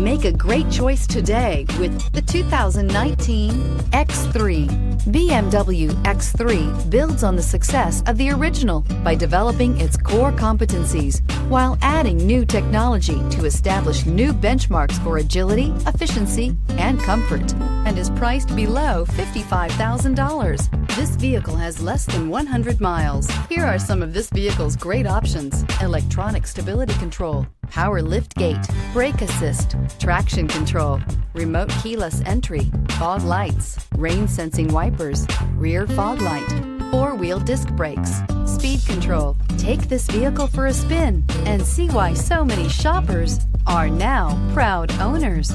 Make a great choice today with the 2019 X3. BMW X3 builds on the success of the original by developing its core competencies while adding new technology to establish new benchmarks for agility, efficiency, and comfort, and is priced below $55,000. This vehicle has less than 100 miles. Here are some of this vehicle's great options: electronic stability control, power lift gate, brake assist, traction control, remote keyless entry, fog lights, rain sensing wipers, rear fog light, four-wheel disc brakes, speed control. Take this vehicle for a spin and see why so many shoppers are now proud owners.